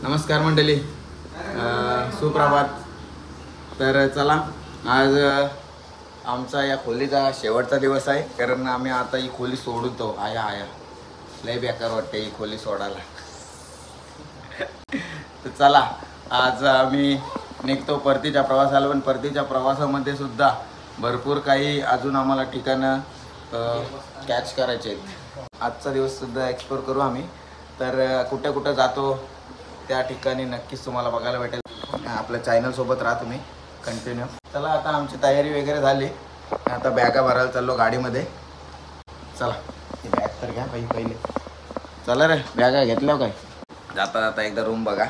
नमस्कार मंडळी, सुप्रभात. तर चला, आज आमचा या खोलीचा शेवटचा दिवस आहे. कारण आम्ही आता ही खोली सोडतो. आया लय बेकार वाटते ही खोली सोडायला. तर चला, आज आम्ही निघतो परतीच्या प्रवासाला. पण परतीच्या प्रवासामध्ये सुद्धा भरपूर काही अजून आम्हाला ठिकाणं कॅच करायचे आहेत. आजचा दिवस सुद्धा एक्सप्लोर करू आम्ही. तर कुठे कुठं जातो त्या ठिकाणी नक्कीच तुम्हाला बघायला भेटेल. आपल्या चॅनलसोबत राहा तुम्ही कंटिन्यू. चला, आता आमची तयारी वगैरे झाली. आता बॅगा भरायला चाललो गाडीमध्ये. चला, ही बॅग तर घ्या पहिले. चला रे, बॅगा घेतल्या काय? जाता जाता एकदा रूम बघा,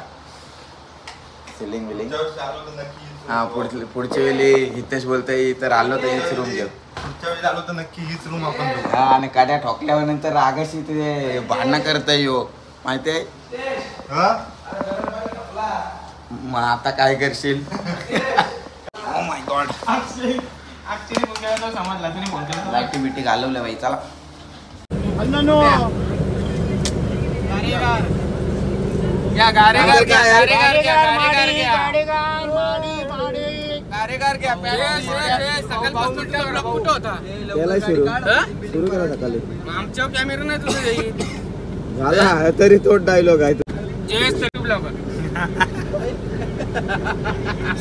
सिलिंग बिलिंग. हां, पुढच्या वेळी हितेश बोलतोय तर आलो तर हीच रूम घेऊ. पुढच्या वेळी आलो तर नक्की हीच रूम आपण घेऊ. हा, आणि काड्या ठोकल्यावर नंतर रागाशी ते भांडणं करताय हो, माहिती आहे. मग आता काय करशील? ओ माय गॉड, लाईटी बिटी घालवल्या बाई. चला आमच्या कॅमेरा नाही तुझं झाला तरी तो डायलॉग आहे.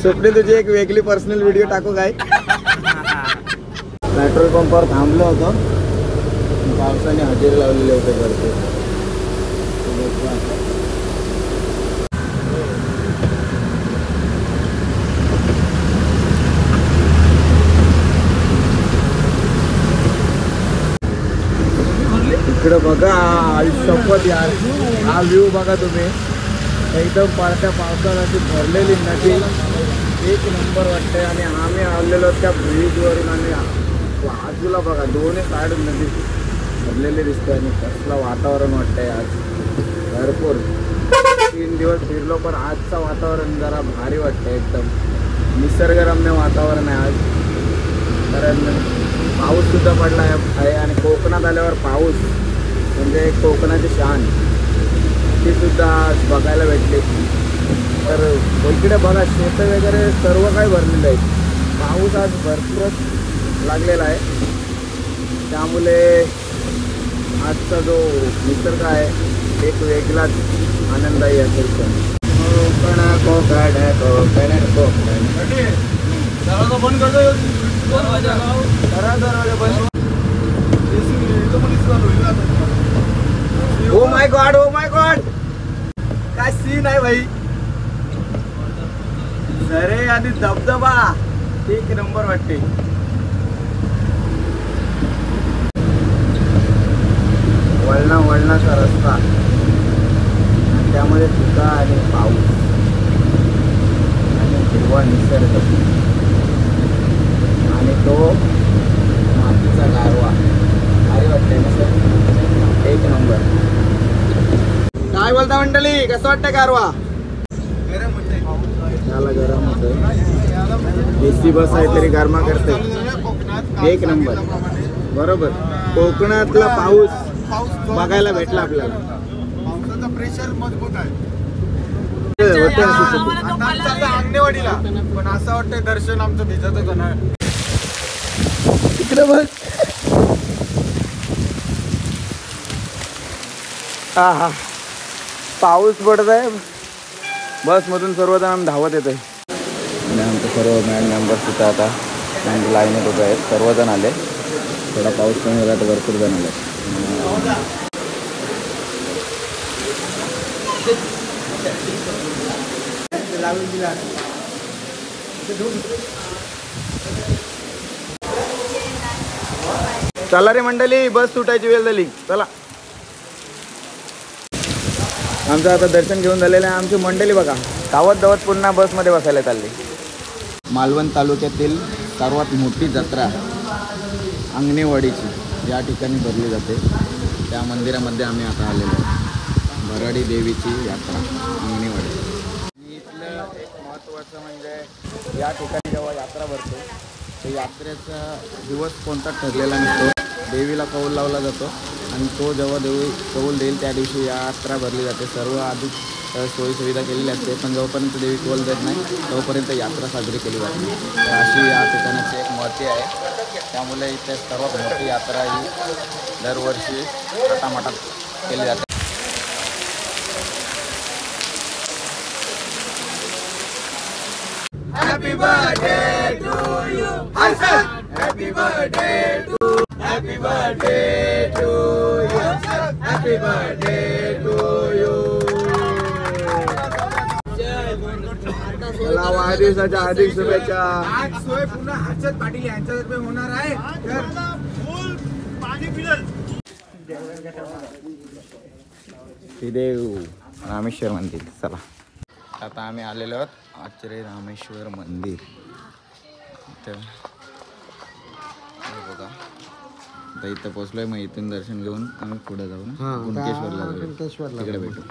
स्वप्ने तुझी एक वेगळी पर्सनल व्हिडिओ टाकू काय? पेट्रोल पंपावर थांबलो होतो, पावसाने हजेरी लावलेले होते भरपूर. इकडं बघा, आयुष्यपत यार, हा व्ह्यू बघा तुम्ही. एकदम पारख्या पावसात अशी भरलेली नदी, एक नंबर वाटते. आणि आम्ही आलेलो त्या ब्रिजवरून आणि बाजूला बघा दोन्ही साईड नदी भरलेली दिसते. आणि कसलं वातावरण वाटतंय आज. भरपूर 3 दिवस फिरलो, पण आजचं वातावरण जरा भारी वाटतं. एकदम निसर्गरम्य वातावरण आहे आज. कारण पाऊस सुद्धा पडला आहे. आणि कोकणात आल्यावर पाऊस म्हणजे कोकणाची शान, ती सुद्धा आज बघायला भेटली. तर इकडे बघा, शेतं वगैरे सर्व काही भरलेलं आहे. पाऊस आज भरपूरच लागलेला आहे. त्यामुळे आजचा जो निसर्ग आहे एक वेगळाच आनंददायी असेल. कोकण कोकण कोकण कोकण. बंद करतो. Oh my God, oh my God, काय सीन आहे भाई. झरे आणि धबधबा एक नंबर वाटते. वळणाचा रस्ता, त्यामध्ये धुका आणि पाऊस आणि हिरवा निसर्ग आणि तो मातीचा गारवा. भारी वाटतंय ना सर, एक नंबर. काय बोलता मंडळी, कसं वाटतं गारवा? गरम होते, त्याला गरम होतं. एसी बस आहे तरी गरमा करते. एक नंबर, बरोबर. कोकणातला पाऊस बघायला भेटला आपल्याला. पावसाचा प्रेशर मजबूत आहे. होते अंगणेवाडीला पण असं वाटतंय दर्शन आमचं भिजतच होणार. इकडे बघ. हा हा, पाऊस पडत आहे. बसमधून सर्वजण आम्ही धावत येत आहे. आणि आमचे सर्व मॅन मेंबर्स तिथं आता लाईनीत उभे आहेत. सर्वजण आले. थोडा पाऊस कमी झाला तर भरपूर जण आले. चला रे मंडळी, बस सुटायची वेळ झाली. चला, आमचं आता दर्शन घेऊन झालेलं आहे. आमची मंडळी बघा धावत पुन्हा बसमध्ये बसायला चालली. मालवण तालुक्यातील सर्वात मोठी जत्रा अंगणेवाडीची या ठिकाणी भरली जाते. त्या मंदिरामध्ये आम्ही आता आलेलो आहोत. भराडी देवीची यात्रा अंगणेवाडी. इथलं एक महत्त्वाचं म्हणजे या ठिकाणी जेव्हा यात्रा भरते तर यात्रेचा दिवस कोणता ठरलेला नसतो. देवीला कौल लावला जातो आणि तो जेव्हा देवी कौल देईल त्या दिवशी यात्रा भरली जाते. सर्व आधी सोयीसुविधा केलेली असते, पण जोपर्यंत देवी कोल देत नाही तोपर्यंत यात्रा साजरी केली जाते. तर अशी या ठिकाणाची एक महती आहे. त्यामुळे इथे सर्वात मोठी यात्रा ही दरवर्षी थाटामाटात केली जाते. Happy birthday to you, Hasan. Happy birthday to you. Happy birthday to you. मला वाढदिवसाच्या हार्दिक शुभेच्छा. आज सोय पुन्हा हर्षद पाटील यांच्यातर्फे होणार आहे. श्रीदेव रामेश्वर मंदिर. चला आता आम्ही आलेलो आहोत आचरे रामेश्वर मंदिर. इथं बघा, आता इथं पोचलोय. मग इथून दर्शन घेऊन आम्ही पुढे जाऊ ना, कुणकेश्वरला तिकडे भेटू.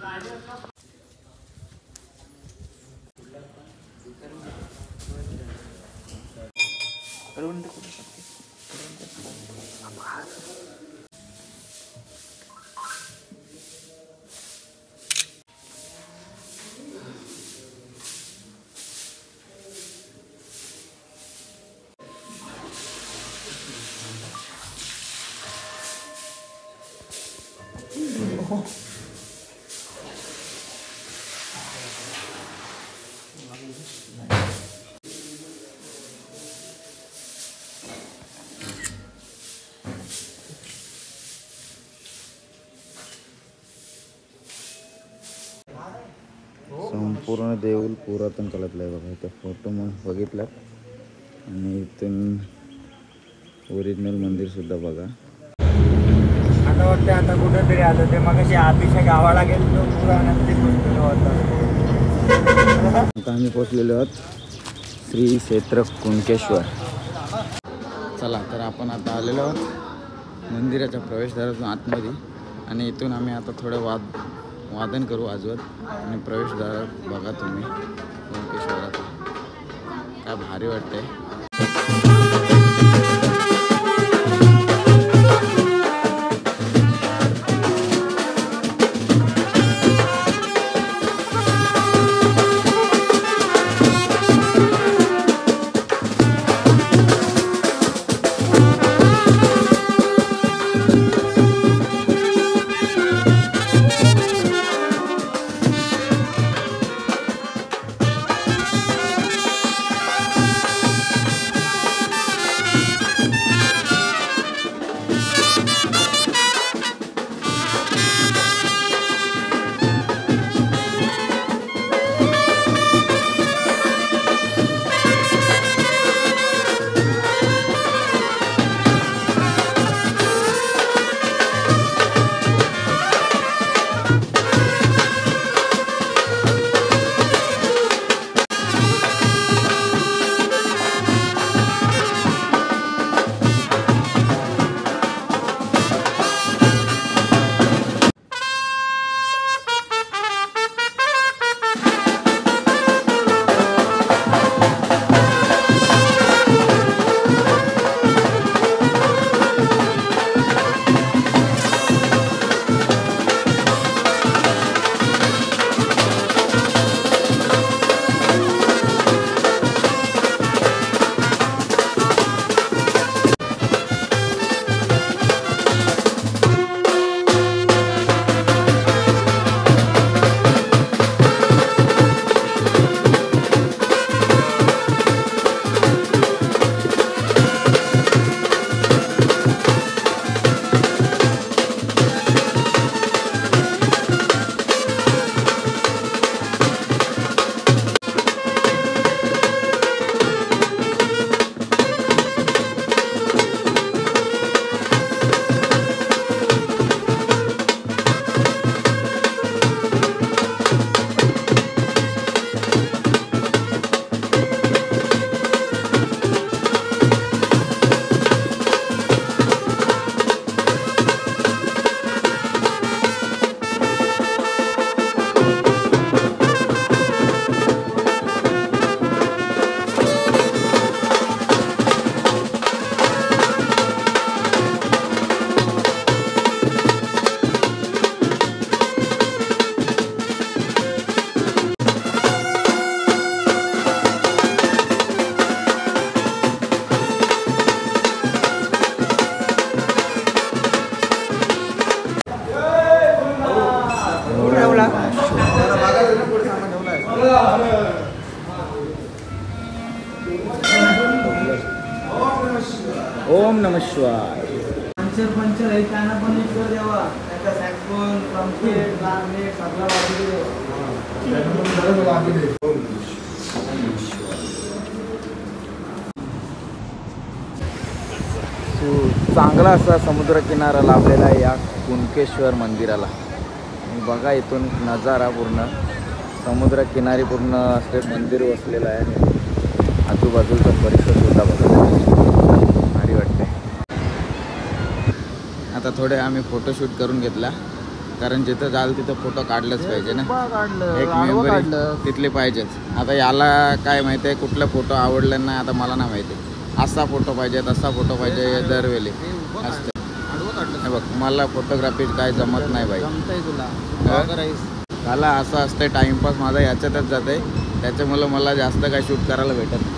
संपूर्ण देऊळ पुरातन काळातलं आहे बघा. इथं फोटो मग बघितला आणि इथून ओरिजिनल मंदिर सुद्धा बघा. आता वाटतं आता कुठेतरी आलं ते मग आधीच्या गावाला गेलो पुराणा होता. आता आम्ही पोचलेलो आहोत श्री क्षेत्र कुणकेश्वर. चला तर आपण आता आलेलो आहोत मंदिराच्या प्रवेशद्वारातून आतमध्ये, आणि इथून आम्ही आता थोडं वादन करू आजवर. आणि प्रवेशद्वार बघा तुम्ही कुणकेश्वराचं, काय भारी वाटतंय. ओम नमः शिवाय. पंचर आहे त्यांना पण नीट कर देवा. त्याचा सॅक्सफोन, ट्रम्पेट, क्लारनेट सगळं वाजू दे. चांगला असा समुद्रकिनारा लाभलेला आहे या कुणकेश्वर मंदिराला. आणि बघा इथून नजारा पूर्ण समुद्रकिनारी पूर्ण असे मंदिर वसलेलं आहे आणि आजूबाजूचा परिसर सुद्धा बघा भारी वाटते. आता थोडे आम्ही फोटोशूट करून घेतला कारण जिथं जाल तिथं फोटो काढलंच पाहिजे ना. एक मेमरी तिथली पाहिजेच. आता याला काय माहिती आहे कुठला फोटो आवडला नाही आता मला नाही माहिती. असा फोटो पाहिजे तसा फोटो पाहिजे दरवेळी असतं. बघ मला फोटोग्राफी काय जमत नाही बाई. मला असं असतं टाइमपास माझा याच्यातच जाते त्याच्यामुळं मला जास्त काय शूट करायला भेटत नाही.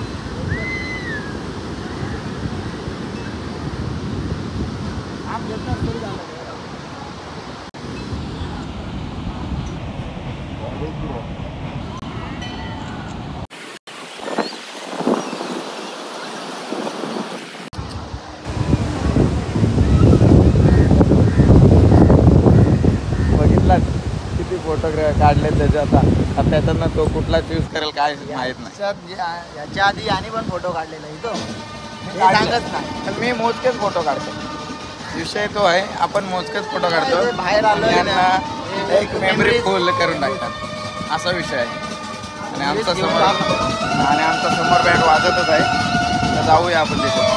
किती फोटोग्राफ काढले त्याच्या आता त्याच्यातनं तो कुठला चूज करेल काय माहित नाही. याच्या आधी याने पण फोटो काढलेला इथं सांगत नाही मी मोजकेच फोटो काढतो. विषय तो आहे आपण मोजकेच फोटो काढतो. बाहेर आलो यांना एक मेमरी फुल करून टाकतात असा विषय आहे. आणि आमचा समोर बँड वाजतच आहे तर जाऊया आपण तिथे.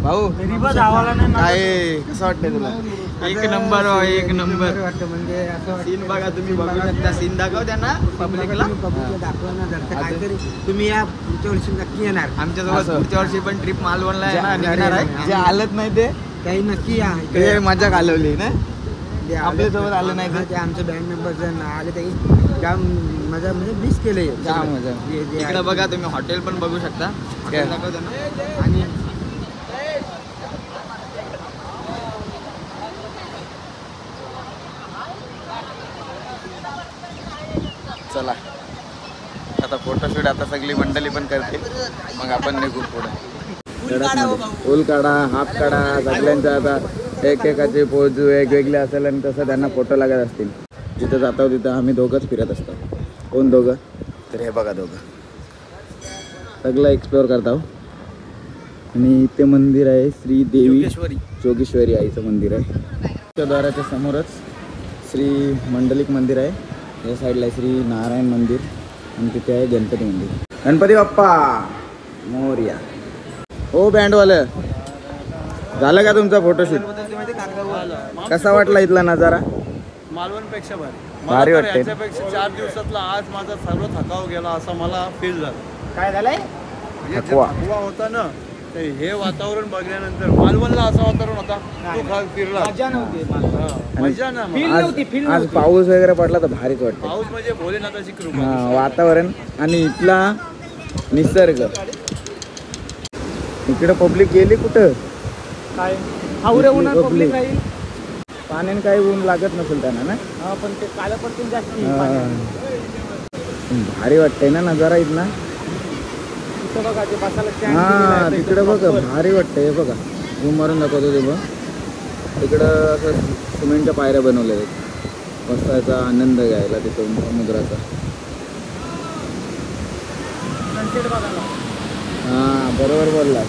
भाऊ काय कसं वाटतंय तुला? एक नंबर एक नंबर वाटतं. म्हणजे असं सीन बघा तुम्ही बघू शकता. सीन दाखव त्यांना पब्लिकला. दाखवा ना जर काहीतरी तुम्ही या पुढच्या वर्षी नक्की येणार आमच्यासोबत पुढच्या वर्षी पण ट्रिप मालवणला येणार आहे. जे आलत नाही ते काही नक्की या. ते मजा घालवली ना. जे आपल्यासोबत आलं नाही ते. ते आमचे बँड मेंबर जर आले तरी जाम मजा म्हणजे मिस केले. जाम मजा. इकडे बघा तुम्ही हॉटेल पण बघू शकता. हॉटेल दाखव त्यांना. आणि चला आता फोटोशूट आता सगळी मंडळी पण करतील मग आपण निघू पुढे. फुल काढा हाफ काढा सगळ्यांचा आता एकेकाची पोज वेगवेगळे असेल आणि तसं त्यांना फोटो लागत असतील. जिथं जातो तिथं आम्ही दोघंच फिरत असतो. कोण दोघं तर हे बघा दोघं सगळं एक्सप्लोअर करतो. आणि इथे मंदिर आहे श्री देवी जोगेश्वरी आईचं मंदिर आहे. त्या द्वाराच्या समोरच श्री मंडलिक मंदिर आहे. या साईडला आहे श्री नारायण मंदिर आणि तिथे आहे गणपती मंदिर. गणपती बाप्पा मोरया. हो बँडवालं, झालं का तुमचा फोटोशूट? कसा वाटला इथला नजारा? मालवणपेक्षा भारी वाटते. याच्यापेक्षा 4 दिवसातला आज माझा सर्व थकाव गेला असं मला फील झालं. काय झालंय? थकवा होता ना, तर हे वातावरण बघल्यानंतर मालवणला असं वातावरण होता. तू फिरला मजा नव्हती. मजा ना. आज पाऊस वगैरे पडला तर भारीच वाटतं. पाऊस म्हणजे भोलेनाथाची कृपा. हा, वातावरण आणि इथला निसर्ग. इकडे पब्लिक गेली कुठं? काय हावरे उन्हात पब्लिक राहील. पाण्याने काही ऊन लागत नसेल त्यांना ना. हा, पण ते कालपट्टून जास्त भारी वाटतंय ना नजारा इथला. तिथं बघा ते बसायला हा तिकडे बघा भारी वाटतंय. बघा झूम मारून दाखवतो ते बघ. तिकडं असं सिमेंटच्या पायऱ्या बनवल्या आहेत बसायचा आनंद घ्यायला तिथून समुद्राचा. हा बरोबर बोलला,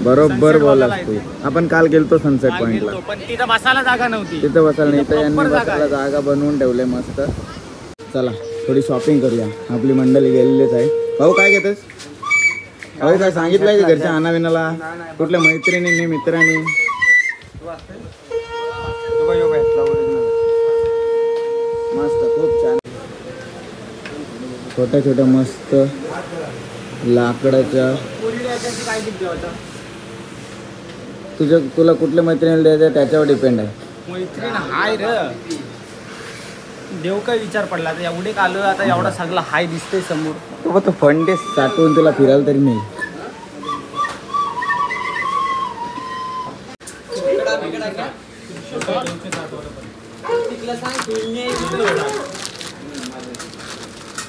बरोबर बोललास तू. आपण काल गेलतो सनसेट पॉइंटला, पण तिथं बसायला जागा नव्हती. तिथं बसायला नाही तर यांनी बसायला जागा बनवून ठेवले मस्त. चला थोडी शॉपिंग करूया. आपली मंडळी गेलेलीच आहे. भाऊ काय घेतोस? भाऊ काय सांगितलंय की घरच्या आणाविनाला? कुठल्या मैत्रिणींनी मित्रांनी? मस्त खूप छान छोट्या छोट्या मस्त लाकडाच्या. तुला कुठल्या मैत्रिणीला द्यायचं त्याच्यावर डिपेंड आहे. मैत्रीण हाय र, देव काय विचार पडला तर एवढे आलो आता. एवढा सगळा हाय दिसतोय समोर. तो फंडे साठवून तुला फिरायला तरी नाही.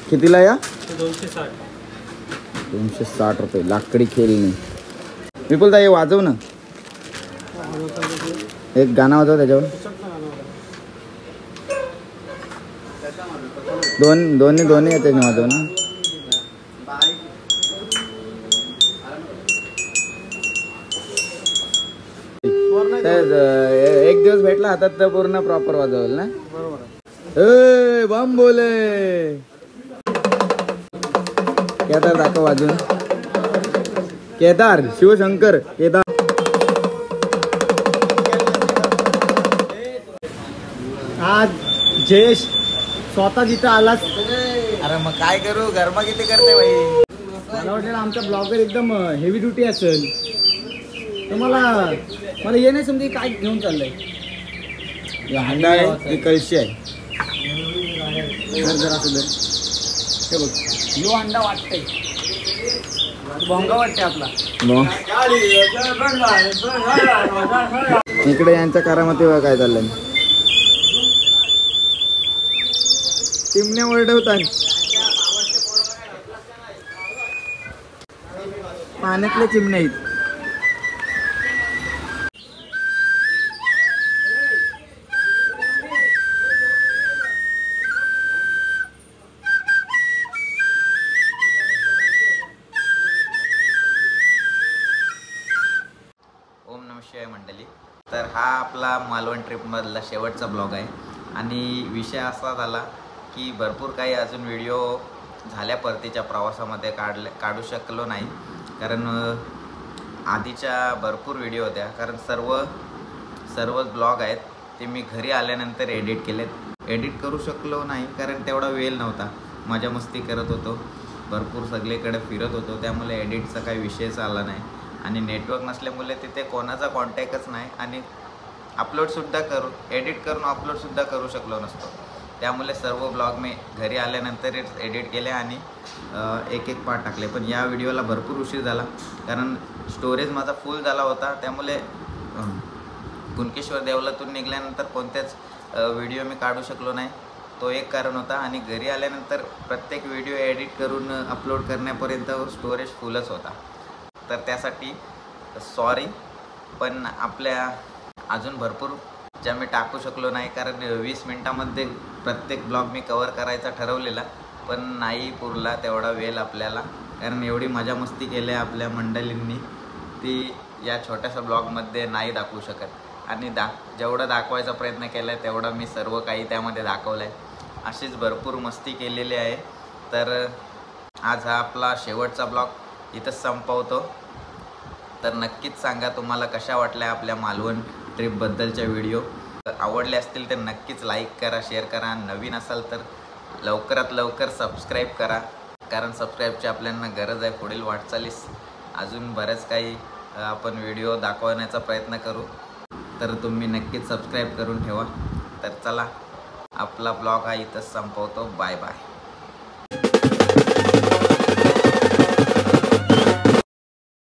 कितीला या? 260 रुपये. लाकडी खेळणी. विपुल ताई वाजव ना, एक गाणं वाजव त्याच्यावर. दोन्ही येते वाजव ना. एक दिवस भेटला हातात तर पूर्ण प्रॉपर वाजवेल ना. बरोबर. बम बोले केदार दाखव वाजून. केदार शिवशंकर केदार. आज जयेश स्वतः जिथं आलास. अरे मग काय करू, गरमा किती करते भाई. मला वाटलं आमचा ब्लॉगर एकदम हेवी ड्युटी असेल. तुम्हाला मला ये नाही समजा काय घेऊन चाललंय. हांडा आहे, ही कळशी आहे. जर असं दर हे बघ, यो अंडा वाटतंय, भोंगा वाटते आपला. इकडे यांच्या कारामध्ये बघा काय चाललंय. चिमण्या ओरडवतात. पाण्यातले चिमण्या आहेत. ओम नमः शिवाय मंडळी. तर हा आपला मालवण ट्रिपमधला शेवटचा ब्लॉग आहे आणि विषय असा झाला की भरपूर काही अजून व्हिडिओ झाल्या परतीच्या प्रवासामध्ये काढू शकलो नाही. कारण आधीच्या भरपूर व्हिडिओ होत्या. कारण सर्व ब्लॉग आहेत ते मी घरी आल्यानंतर एडिट केलेत. एडिट करू शकलो नाही कारण तेवढा वेळ नव्हता. मजा मस्ती करत होतो, भरपूर सगळीकडे फिरत होतो, त्यामुळे एडिटचा काही विषयच आला नाही. आणि नेटवर्क नसल्यामुळे तिथे कोणाचा कॉन्टॅक्टच नाही आणि एडिट करून अपलोडसुद्धा करू शकलो नसतो. त्यामुळे सर्व ब्लॉग मी घरी आल्यानंतरच एडिट केले आणि एक पार्ट टाकले. पण या व्हिडिओला भरपूर उशीर झाला कारण स्टोरेज माझा फुल झाला होता. त्यामुळे कुणकेश्वर देवलातून निघाल्यानंतर कोणतेच व्हिडिओ मी काढू शकलो नाही. तो एक कारण होता. आणि घरी आल्यानंतर प्रत्येक व्हिडिओ एडिट करून अपलोड करण्यापर्यंत स्टोरेज फुलच होता. तर त्यासाठी सॉरी. पण आपल्या अजून भरपूर ज्या मी टाकू शकलो नाही कारण 20 मिनटामध्ये प्रत्येक ब्लॉग मी कवर करायचा ठरवलेला, पण नाही पुरला तेवढा वेळ आपल्याला. कारण एवढी मजा मस्ती केली आपल्या मंडळींनी ती या छोट्याशा ब्लॉगमध्ये नाही दाखवू शकत आणि जेवढं दाखवायचा प्रयत्न केला आहे तेवढं मी सर्व काही त्यामध्ये दाखवलं आहे. अशीच भरपूर मस्ती केलेली आहे. तर आज हा आपला शेवटचा ब्लॉग इथंच संपवतो. तर नक्कीच सांगा तुम्हाला कशा वाटल्या आपल्या मालवण ट्रिपबद्दलच्या व्हिडिओ. आवडले असतील तर नक्कीच लाईक करा, शेअर करा. नवीन असाल तर लवकरात लवकर सबस्क्राईब करा, कारण सबस्क्राईबची आपल्याला गरज आहे. पुढील वाटचालीस अजून बरेच काही आपण व्हिडिओ दाखवण्याचा प्रयत्न करू. तर तुम्ही नक्कीच सबस्क्राईब करून ठेवा. तर चला आपला ब्लॉग हा इथंच संपवतो. Bye bye.